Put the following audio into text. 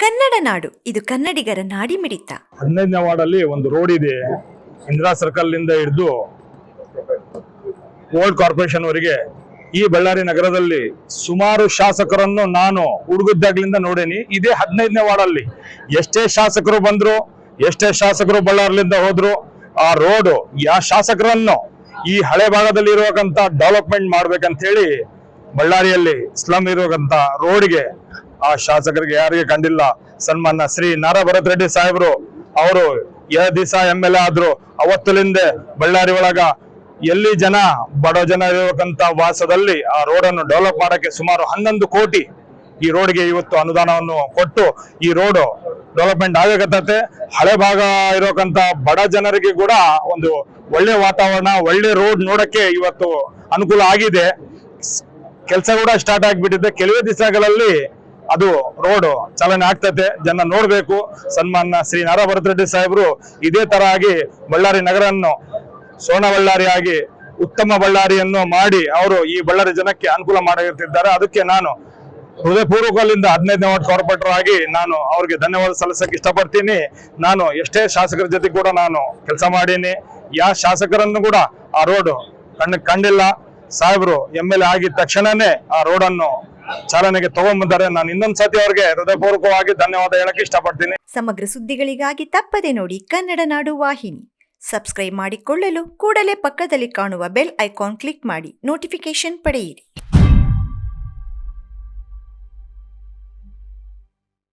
ಕನ್ನಡ ನಾಡು, ಇದು ಕನ್ನಡಿಗರ ನಾಡಿಮಿಡಿತ. 15ನೇ ವಾರ್ಡಲ್ಲಿ ಒಂದು ರೋಡ್ ಇದೆ. ಇಂದಿರಾ ಸರ್ಕಲ್ ನಿಂದ ಹಿಡಿದು ಓಲ್ಡ್ ಕಾರ್ಪೊರೇಷನ್ ವರೆಗೆ ಈ ಬಳ್ಳಾರಿ ನಗರದಲ್ಲಿ ಸುಮಾರು ಶಾಸಕರನ್ನು ನಾನು ಹುಡುಗಿದ್ದಾಗ್ಲಿಂದ ನೋಡೇನಿ. ಇದೇ 15ನೇ ವಾರ್ಡಲ್ಲಿ ಎಷ್ಟೇ ಶಾಸಕರು ಬಂದ್ರು, ಎಷ್ಟೇ ಶಾಸಕರು ಬಳ್ಳಾರಿಲಿಂದ ಹೋದ್ರು, ಆ ರೋಡ್ ಯಾವ ಶಾಸಕರನ್ನು ಈ ಹಳೆ ಭಾಗದಲ್ಲಿ ಇರುವಂತ ಡೆವಲಪ್ಮೆಂಟ್ ಮಾಡ್ಬೇಕಂತ ಹೇಳಿ ಬಳ್ಳಾರಿಯಲ್ಲಿ ಸ್ಲಮ್ ಇರುವಂತ ರೋಡ್ಗೆ ಆ ಶಾಸಕರಿಗೆ ಯಾರಿಗೆ ಕಂಡಿಲ್ಲ. ಸನ್ಮಾನ್ಯ ಶ್ರೀ ನಾರಾ ಭರತ್ ರೆಡ್ಡಿ ಸಾಹೇಬರು ಅವರು ದಿವಸ MLA ಆದ್ರು. ಅವತ್ತಲಿಂದ ಬಳ್ಳಾರಿ ಒಳಗ ಎಲ್ಲಿ ಜನ ಬಡ ಜನ ಇರಬೇಕಂತ ವಾಸದಲ್ಲಿ ಆ ರೋಡ್ ಅನ್ನು ಡೆವಲಪ್ ಮಾಡಕ್ಕೆ ಸುಮಾರು 11 ಕೋಟಿ ಈ ರೋಡ್ಗೆ ಇವತ್ತು ಅನುದಾನವನ್ನು ಕೊಟ್ಟು ಈ ರೋಡ್ ಡೆವಲಪ್ಮೆಂಟ್ ಆಗಕತ್ತತೆ. ಹಳೆ ಭಾಗ ಇರೋಕಂತ ಬಡ ಜನರಿಗೆ ಕೂಡ ಒಂದು ಒಳ್ಳೆ ವಾತಾವರಣ, ಒಳ್ಳೆ ರೋಡ್ ನೋಡಕ್ಕೆ ಇವತ್ತು ಅನುಕೂಲ ಆಗಿದೆ. ಕೆಲಸ ಕೂಡ ಸ್ಟಾರ್ಟ್ ಆಗಿಬಿಟ್ಟಿದೆ. ಕೆಲವೇ ದಿವಸಗಳಲ್ಲಿ ಅದು ರೋಡ್ ಚಾಲನೆ ಆಗ್ತದೆ. ಜನ ನೋಡ್ಬೇಕು. ಸನ್ಮಾನ್ಯ ಶ್ರೀ ನಾರಾ ಭರತ್ ರೆಡ್ಡಿ ಸಾಹೇಬರು ಇದೇ ತರ ಆಗಿ ಬಳ್ಳಾರಿ ನಗರವನ್ನು ಸ್ವರ್ಣ ಬಳ್ಳಾರಿ ಆಗಿ ಉತ್ತಮ ಬಳ್ಳಾರಿಯನ್ನು ಮಾಡಿ ಅವರು ಈ ಬಳ್ಳಾರಿ ಜನಕ್ಕೆ ಅನುಕೂಲ ಮಾಡಿರ್ತಿದ್ದಾರೆ. ಅದಕ್ಕೆ ನಾನು ಹೃದಯಪೂರ್ವಕದಿಂದ 15ನೇ ವಾರ್ಡ್ ಕಾರ್ಪೊರೇಟರ್ ಆಗಿ ನಾನು ಅವ್ರಿಗೆ ಧನ್ಯವಾದ ಸಲ್ಲಿಸಕ್ಕೆ ಇಷ್ಟಪಡ್ತೀನಿ. ನಾನು ಎಷ್ಟೇ ಶಾಸಕರ ಜೊತೆ ಕೂಡ ನಾನು ಕೆಲಸ ಮಾಡೀನಿ. ಯಾವ ಶಾಸಕರನ್ನು ಕೂಡ ಆ ರೋಡ್ ಕಂಡಿಲ್ಲ. ಸಾಹೇಬರು MLA ಆಗಿದ ತಕ್ಷಣನೇ ಆ ರೋಡ್ ಅನ್ನು ಚಾಲನೆಗೆ ತಗೊಂಡ್ಬಂದರೆ ನಾನು ಇನ್ನೊಂದ್ ಸತಿ ಅವ್ರಿಗೆ ಹೃದಯಪೂರ್ವಕವಾಗಿ ಧನ್ಯವಾದ ಹೇಳಕ್ಕೆ ಇಷ್ಟಪಡ್ತೀನಿ. ಸಮಗ್ರ ಸುದ್ದಿಗಳಿಗಾಗಿ ತಪ್ಪದೆ ನೋಡಿ ಕನ್ನಡ ನಾಡು ವಾಹಿನಿ. ಸಬ್ಸ್ಕ್ರೈಬ್ ಮಾಡಿಕೊಳ್ಳಲು ಕೂಡಲೇ ಪಕ್ಕದಲ್ಲಿ ಕಾಣುವ ಬೆಲ್ ಐಕಾನ್ ಕ್ಲಿಕ್ ಮಾಡಿ ನೋಟಿಫಿಕೇಶನ್ ಪಡೆಯಿರಿ.